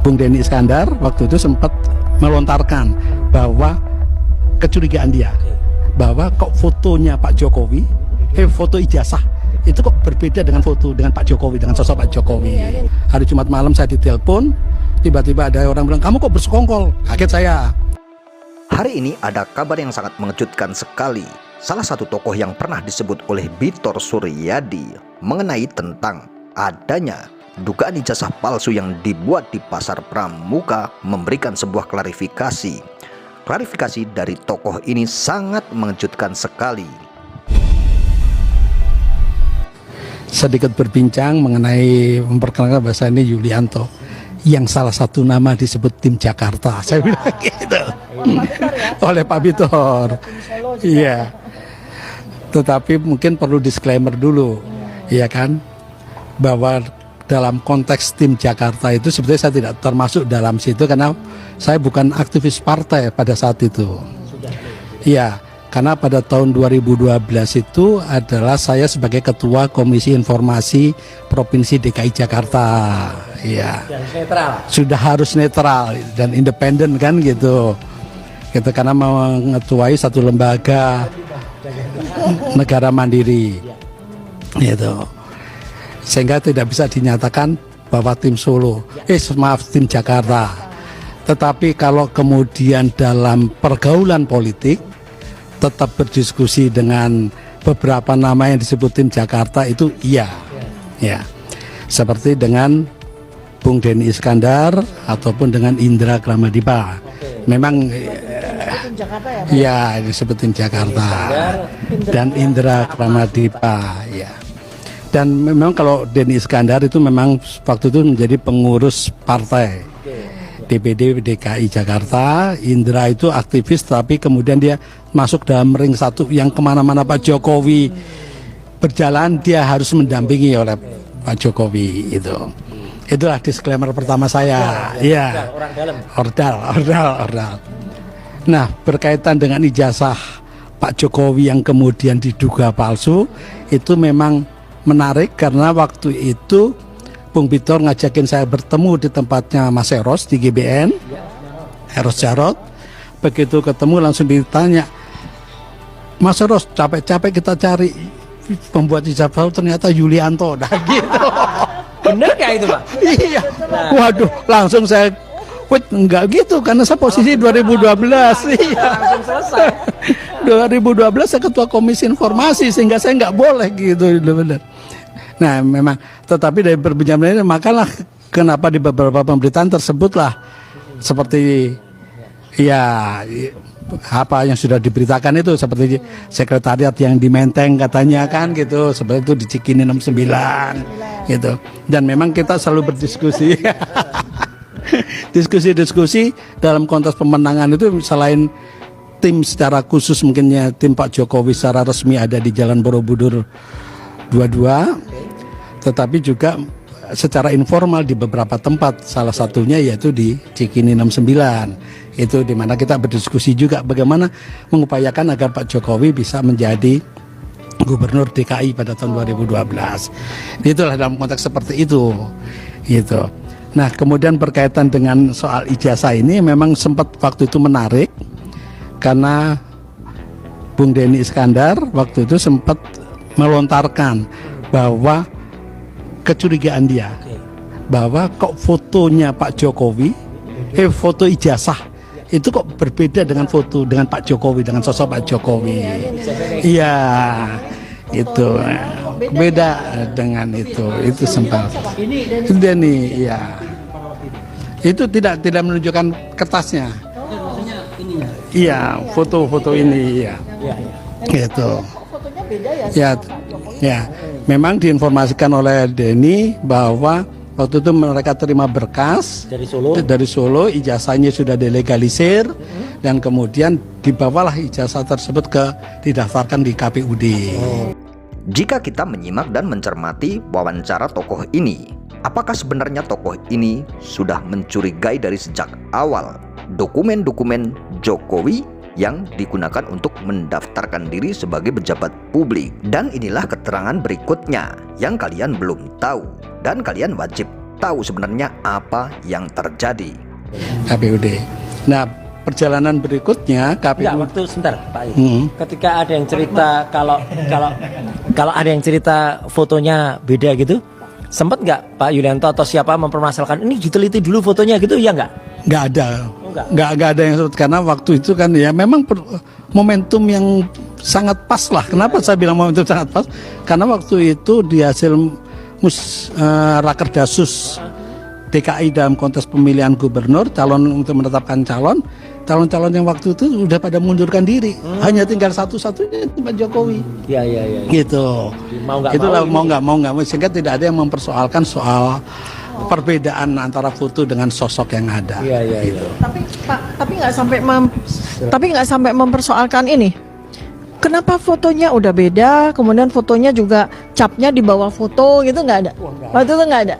Bung Denny Iskandar waktu itu sempat melontarkan bahwa kecurigaan dia bahwa kok fotonya Pak Jokowi, foto ijazah itu kok berbeda dengan foto dengan Pak Jokowi, dengan sosok Pak Jokowi. Hari Jumat malam saya ditelepon, tiba-tiba ada orang bilang, kamu kok bersekongkol? Kaget saya. Hari ini ada kabar yang sangat mengejutkan sekali. Salah satu tokoh yang pernah disebut oleh Bitor Suryadi mengenai tentang adanya dugaan ijazah palsu yang dibuat di Pasar Pramuka memberikan sebuah klarifikasi. Klarifikasi dari tokoh ini sangat mengejutkan sekali. Sedikit berbincang mengenai memperkenalkan bahasa ini Yulianto, yang salah satu nama disebut tim Jakarta. Saya bilang gitu. Oleh Pak Bitor. Iya. Tetapi mungkin perlu disclaimer dulu, ya kan, bahwa dalam konteks tim Jakarta itu sebetulnya saya tidak termasuk dalam situ karena saya bukan aktivis partai pada saat itu. Iya, karena pada tahun 2012 itu adalah saya sebagai Ketua Komisi Informasi Provinsi DKI Jakarta. Iya. Sudah harus netral dan independen kan gitu. Gitu karena mengetuai satu lembaga negara mandiri. Gitu. Sehingga tidak bisa dinyatakan bahwa tim Solo, tim Jakarta. Tetapi kalau kemudian dalam pergaulan politik tetap berdiskusi dengan beberapa nama yang disebut tim Jakarta itu iya. Ya. Seperti dengan Bung Denny Iskandar ataupun dengan Indra Kramadipa. Memang ya disebut tim Jakarta dan Indra Kramadipa ya. Dan memang kalau Denny Iskandar itu memang waktu itu menjadi pengurus partai DPD DKI Jakarta. Indra itu aktivis tapi kemudian dia masuk dalam ring satu yang kemana-mana Pak Jokowi berjalan dia harus mendampingi oleh Pak Jokowi itu. Itulah disclaimer pertama saya. Iya. Ordal. Nah, berkaitan dengan ijazah Pak Jokowi yang kemudian diduga palsu, itu memang menarik karena waktu itu Bung Bitor ngajakin saya bertemu di tempatnya Mas Eros di GBN, Eros Jarot. Begitu ketemu langsung ditanya, Mas Eros, capek-capek kita cari pembuat ijazah palsu ternyata Yulianto. Nah gitu. Bener gak itu Pak? Iya. Waduh, langsung saya enggak gitu karena saya posisi 2012. Iya. Langsung selesai. 2012 saya Ketua Komisi Informasi sehingga saya nggak boleh gitu benar. Nah memang tetapi dari perbincangan ini makalah kenapa di beberapa pemberitaan tersebutlah seperti ya apa yang sudah diberitakan itu seperti sekretariat yang di Menteng katanya kan gitu, seperti itu di Cikini 69 gitu. Dan memang kita selalu berdiskusi. Diskusi dalam konteks pemenangan itu selain tim secara khusus mungkinnya tim Pak Jokowi secara resmi ada di Jalan Borobudur 22, tetapi juga secara informal di beberapa tempat, salah satunya yaitu di Cikini 69. Itu dimana kita berdiskusi juga bagaimana mengupayakan agar Pak Jokowi bisa menjadi Gubernur DKI pada tahun 2012. Itulah dalam konteks seperti itu. Gitu. Nah, kemudian berkaitan dengan soal ijazah ini memang sempat waktu itu menarik karena Bung Denny Iskandar waktu itu sempat melontarkan bahwa kecurigaan dia bahwa kok fotonya Pak Jokowi, foto ijazah itu kok berbeda dengan foto dengan Pak Jokowi, dengan sosok Pak Jokowi. Iya, itu beda dengan itu sempat. Denny, iya. Itu tidak menunjukkan kertasnya. Iya, foto-foto ini, iya. Gitu. Ya, memang diinformasikan oleh Denny bahwa waktu itu mereka terima berkas dari Solo, ijazahnya sudah dilegalisir dan kemudian dibawalah ijazah tersebut didaftarkan di KPUD. Jika kita menyimak dan mencermati wawancara tokoh ini, apakah sebenarnya tokoh ini sudah mencurigai dari sejak awal dokumen-dokumen Jokowi yang digunakan untuk mendaftarkan diri sebagai pejabat publik? Dan inilah keterangan berikutnya yang kalian belum tahu dan kalian wajib tahu sebenarnya apa yang terjadi. KPUD. Nah, perjalanan berikutnya Enggak, KPU. waktu sebentar Pak Yus. Ketika ada yang cerita kalau ada yang cerita fotonya beda gitu, sempat nggak Pak Yulianto atau siapa mempermasalahkan ini diteliti dulu fotonya gitu, ya nggak? Nggak ada. Oh, nggak. Nggak ada yang sebut, karena waktu itu kan ya memang momentum yang sangat pas lah. Kenapa saya bilang momentum sangat pas? Karena waktu itu di hasil Rakerdasus DKI dalam kontes pemilihan gubernur, calon untuk menetapkan calon-calon yang waktu itu udah pada mundurkan diri. Hanya tinggal satu-satunya itu Pak Jokowi. Iya. Gitu. Mau nggak Itulah mau mau nggak sehingga tidak ada yang mempersoalkan soal perbedaan antara foto dengan sosok yang ada. Iya. Gitu. Tapi Pak, tapi nggak sampai mempersoalkan ini. Kenapa fotonya udah beda, kemudian fotonya juga capnya di bawah foto gitu, nggak ada? Waktu itu nggak ada.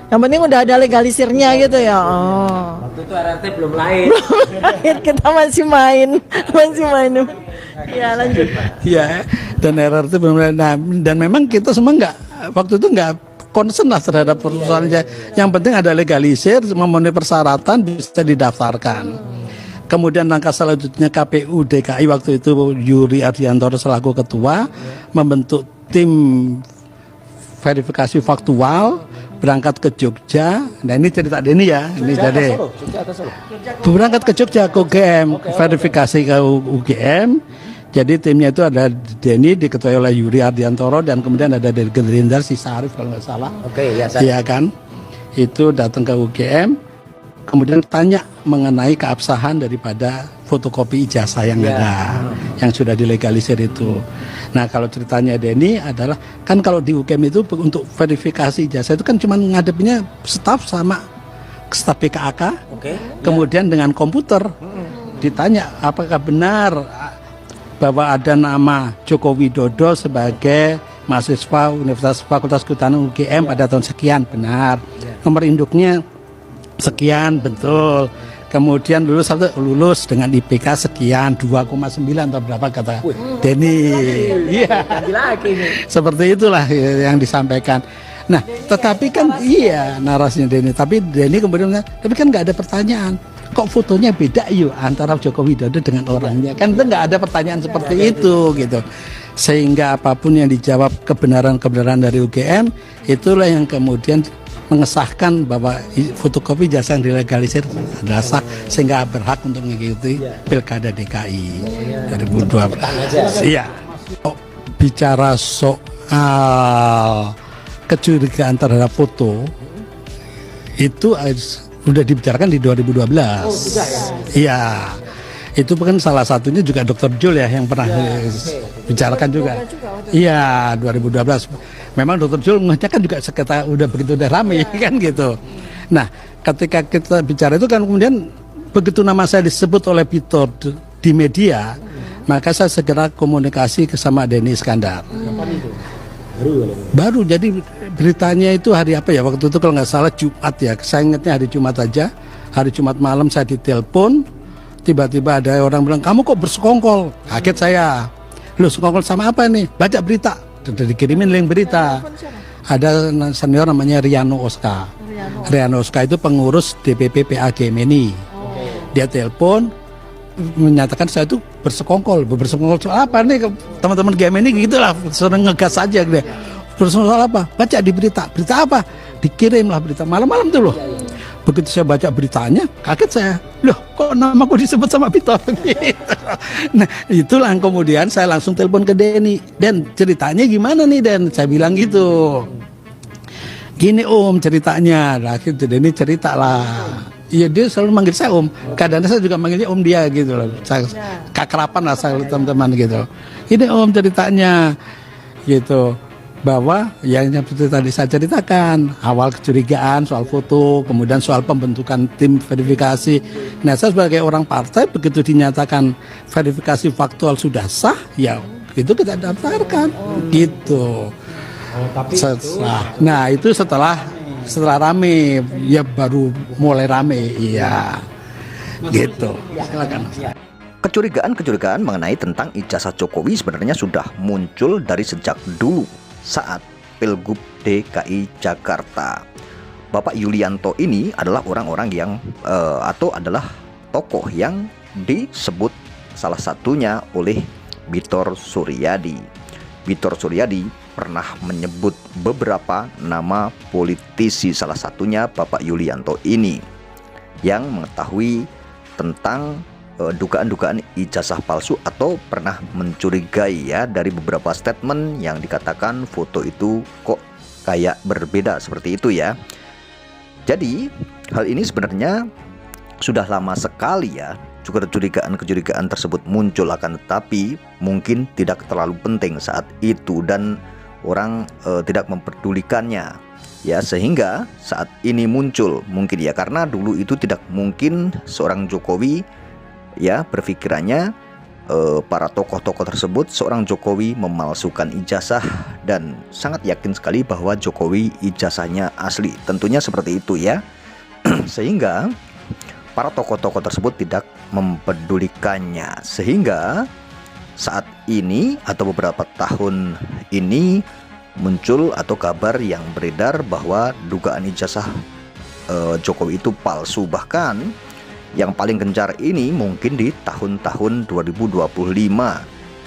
Yang penting udah ada legalisirnya gitu ya. Oh. Waktu itu RRT belum lahir. Kita masih main. Ya lanjut. Iya, dan RRT benar-benar. Nah, dan memang kita semua waktu itu nggak concern lah terhadap persoalannya. Yang penting ada legalisir, memenuhi persyaratan, bisa didaftarkan. Kemudian langkah selanjutnya KPU DKI waktu itu Yuri Ardiantoro selaku ketua membentuk tim verifikasi faktual, berangkat ke Jogja. Nah ini cerita Denny ya, ini jadi berangkat ke Jogja ke UGM, verifikasi ke UGM. Jadi timnya itu ada Denny diketuai oleh Yuri Ardiantoro dan kemudian ada dari Gerindra si Sarif kalau nggak salah. Oke, ya saya. Iya kan, itu datang ke UGM. Kemudian tanya mengenai keabsahan daripada fotokopi ijazah yang ada, yang sudah dilegalisir itu. Nah kalau ceritanya Denny adalah, kan kalau di UGM itu untuk verifikasi ijazah itu kan cuma ngadepinnya staf sama staf BKAK, kemudian dengan komputer. Ditanya apakah benar bahwa ada nama Joko Widodo sebagai mahasiswa Universitas Fakultas Kehutanan UGM pada tahun sekian, benar. Nomor induknya sekian, betul. Kemudian lulus dengan IPK sekian 2,9 atau berapa kata Denny. Iya. Seperti itulah yang disampaikan. Nah, tetapi kan iya narasinya Denny. Tapi Denny kemudian tapi kan nggak ada pertanyaan. Kok fotonya beda yuk antara Joko Widodo dengan orangnya? Kan itu nggak ada pertanyaan seperti itu gitu. Sehingga apapun yang dijawab kebenaran dari UGM, itulah yang kemudian mengesahkan bahwa fotokopi jasa yang dilegalisir adalah sah sehingga berhak untuk mengikuti Pilkada DKI 2012. Iya. Bicara soal kecurigaan terhadap foto itu sudah dibicarakan di 2012. Iya. Itu kan salah satunya juga Dr. Jul ya yang pernah bicarakan juga. Iya, 2012. Memang Dr. Jul mengatakan juga sekitar udah rame kan gitu. Nah, ketika kita bicara itu kan kemudian begitu nama saya disebut oleh Peter di media, maka saya segera komunikasi ke sama Denny Iskandar. Baru jadi beritanya itu hari apa ya? Waktu itu kalau nggak salah Jumat ya. Saya ingatnya hari Jumat aja. Hari Jumat malam saya ditelepon. Tiba-tiba ada orang bilang, kamu kok bersekongkol? Kaget saya. Loh, sekongkol sama apa nih? Baca berita. Sudah dikirimin link berita. Ada senior namanya Riano Oska. Riano Oska itu pengurus DPP PA Gemini. Dia telepon menyatakan saya itu bersekongkol soal apa nih teman-teman Gemini gitulah, sering ngegas aja gitu. Bersekongkol soal apa? Baca di berita apa? Dikirimlah berita malam-malam tuh loh. Begitu saya baca beritanya, kaget saya. Loh, kok namaku disebut sama Peter? Gitu. Nah, itulah kemudian saya langsung telepon ke Denny. Dan ceritanya gimana nih, Den? Saya bilang gitu. Gini Om ceritanya. Lah, gitu Denny cerita lah. Iya, dia selalu manggil saya Om. Kadang saya juga manggilnya Om dia gitu loh. Saya kakrapan lah saya teman-teman gitu. Ini Om ceritanya. Gitu. Bahwa yang seperti tadi saya ceritakan, awal kecurigaan soal foto, kemudian soal pembentukan tim verifikasi. Nah, saya sebagai orang partai begitu dinyatakan verifikasi faktual sudah sah, ya itu kita daftarkan, gitu. Nah itu setelah rame, ya baru mulai rame, iya, gitu. Silakan. Kecurigaan-kecurigaan mengenai tentang ijazah Jokowi sebenarnya sudah muncul dari sejak dulu saat Pilgub DKI Jakarta. Bapak Yulianto ini adalah orang-orang yang atau adalah tokoh yang disebut salah satunya oleh Bitor Suryadi. Bitor Suryadi pernah menyebut beberapa nama politisi, salah satunya Bapak Yulianto ini, yang mengetahui tentang dugaan-dugaan ijazah palsu atau pernah mencurigai ya dari beberapa statement yang dikatakan foto itu kok kayak berbeda seperti itu ya. Jadi hal ini sebenarnya sudah lama sekali ya, juga kecurigaan tersebut muncul, akan tetapi mungkin tidak terlalu penting saat itu dan orang tidak memperdulikannya ya, sehingga saat ini muncul mungkin ya, karena dulu itu tidak mungkin seorang Jokowi ya berpikirannya para tokoh-tokoh tersebut seorang Jokowi memalsukan ijazah, dan sangat yakin sekali bahwa Jokowi ijazahnya asli, tentunya seperti itu ya. Sehingga para tokoh-tokoh tersebut tidak mempedulikannya, sehingga saat ini atau beberapa tahun ini muncul atau kabar yang beredar bahwa dugaan ijazah Jokowi itu palsu. Bahkan yang paling gencar ini mungkin di tahun-tahun 2025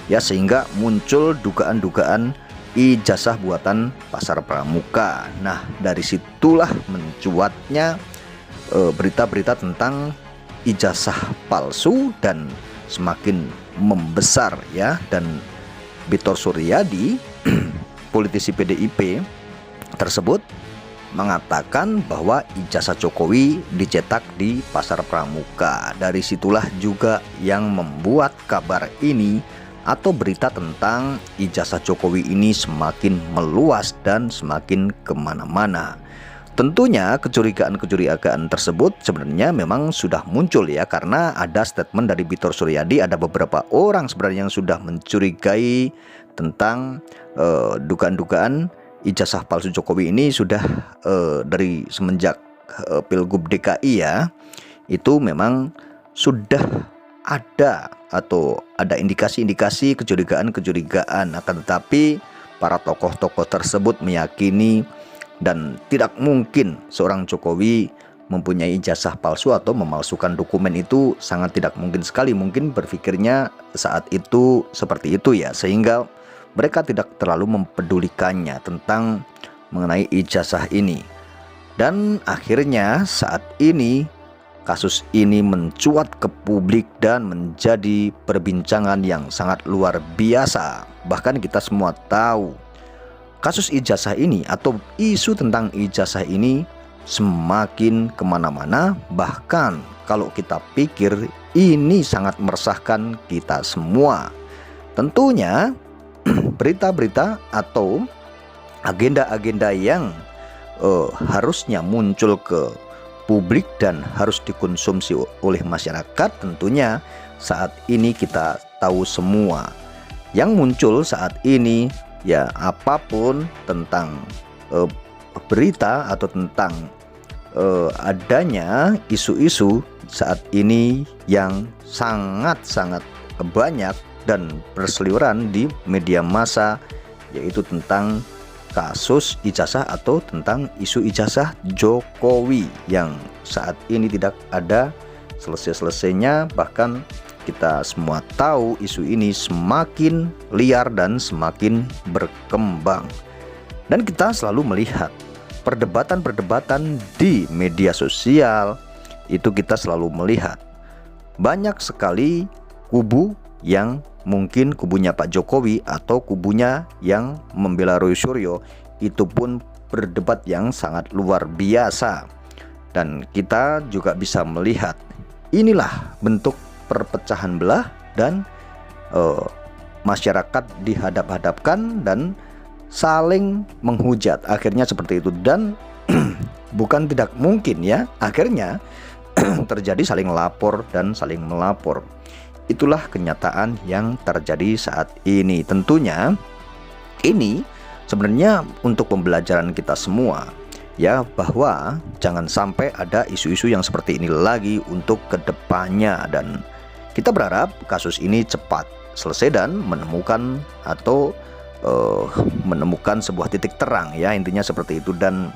ya, sehingga muncul dugaan-dugaan ijazah buatan Pasar Pramuka. Nah, dari situlah mencuatnya berita-berita tentang ijazah palsu dan semakin membesar ya, dan Bitor Suryadi politisi PDIP tersebut mengatakan bahwa ijazah Jokowi dicetak di Pasar Pramuka. Dari situlah juga yang membuat kabar ini atau berita tentang ijazah Jokowi ini semakin meluas dan semakin kemana-mana. Tentunya kecurigaan tersebut sebenarnya memang sudah muncul ya, karena ada statement dari Bitor Suryadi, ada beberapa orang sebenarnya yang sudah mencurigai tentang dugaan-dugaan ijazah palsu Jokowi ini sudah dari semenjak Pilgub DKI ya, itu memang sudah ada atau ada indikasi-indikasi kecurigaan, akan tetapi para tokoh-tokoh tersebut meyakini dan tidak mungkin seorang Jokowi mempunyai ijazah palsu atau memalsukan dokumen, itu sangat tidak mungkin sekali. Mungkin berpikirnya saat itu seperti itu ya, sehingga mereka tidak terlalu mempedulikannya tentang mengenai ijazah ini. Dan akhirnya saat ini kasus ini mencuat ke publik dan menjadi perbincangan yang sangat luar biasa. Bahkan kita semua tahu kasus ijazah ini atau isu tentang ijazah ini semakin kemana-mana. Bahkan kalau kita pikir ini sangat meresahkan kita semua. Tentunya berita-berita atau agenda-agenda yang harusnya muncul ke publik dan harus dikonsumsi oleh masyarakat, tentunya saat ini kita tahu semua yang muncul saat ini ya, apapun tentang berita atau tentang adanya isu-isu saat ini yang sangat-sangat banyak dan berseliweran di media massa, yaitu tentang kasus ijazah atau tentang isu ijazah Jokowi yang saat ini tidak ada selesai-selesainya. Bahkan kita semua tahu isu ini semakin liar dan semakin berkembang, dan kita selalu melihat perdebatan-perdebatan di media sosial. Itu kita selalu melihat banyak sekali kubu yang mungkin kubunya Pak Jokowi atau kubunya yang membela Roy Suryo, itu pun berdebat yang sangat luar biasa. Dan kita juga bisa melihat inilah bentuk perpecahan belah dan masyarakat dihadap-hadapkan dan saling menghujat, akhirnya seperti itu. Dan bukan tidak mungkin ya, akhirnya terjadi saling lapor dan saling melapor. Itulah kenyataan yang terjadi saat ini. Tentunya ini sebenarnya untuk pembelajaran kita semua ya, bahwa jangan sampai ada isu-isu yang seperti ini lagi untuk kedepannya. Dan kita berharap kasus ini cepat selesai dan menemukan atau menemukan sebuah titik terang ya, intinya seperti itu. Dan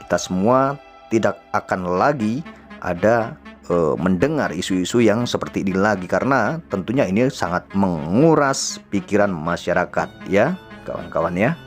kita kita semua tidak akan lagi ada mendengar isu-isu yang seperti ini lagi, karena tentunya ini sangat menguras pikiran masyarakat ya kawan-kawan ya.